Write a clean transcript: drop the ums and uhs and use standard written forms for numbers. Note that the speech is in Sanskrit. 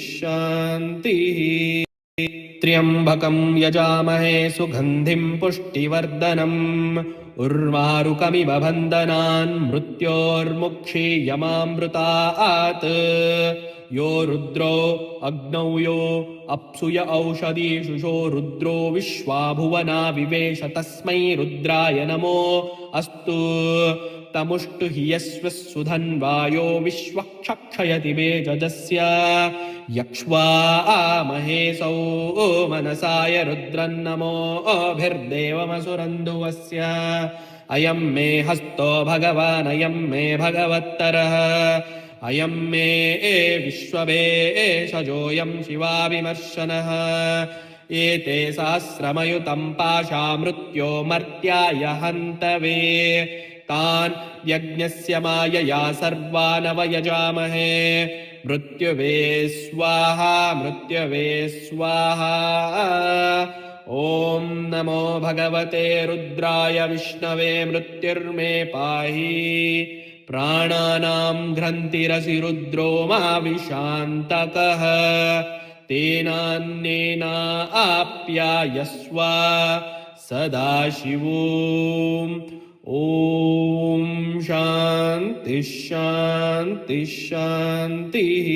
शान्तिः त्र्यम्बकं यजामहे सुगन्धिं पुष्टिवर्धनम् उर्वारुकमिव बन्धनान् मृत्योर्मुक्षीयमामृतात् यो रुद्रो अग्नौ यो अप्सुय औषधीषुषो रुद्रो विश्वाभुवना विवेश तस्मै रुद्राय नमो अस्तु तमुष्टु हि यस्वः विश्वः क्षक्षयति मेजजस्य यक्ष्वामहेशौ मनसाय रुद्रन्नमोभिर्देवमसुरन्धुवस्य अयं मे हस्तो भगवान् अयं मे भगवत्तरः अयं मे विश्ववेशजोऽयं शिवाविमर्शनः एते सहस्रमयुतं पाशा मृत्यो मर्त्याय हन्तवे तान् यज्ञस्य मायया सर्वानवयजामहे मृत्युवे स्वाहा मृत्युवे स्वाहा ॐ नमो भगवते रुद्राय विष्णवे मृत्युर्मे पाहि प्राणानां ग्रन्थिरसि रुद्रो मा विशान्तकः तेनान्येनाप्यायस्व सदाशिवो ॐ शान्तिः शान्तिः शान्तिः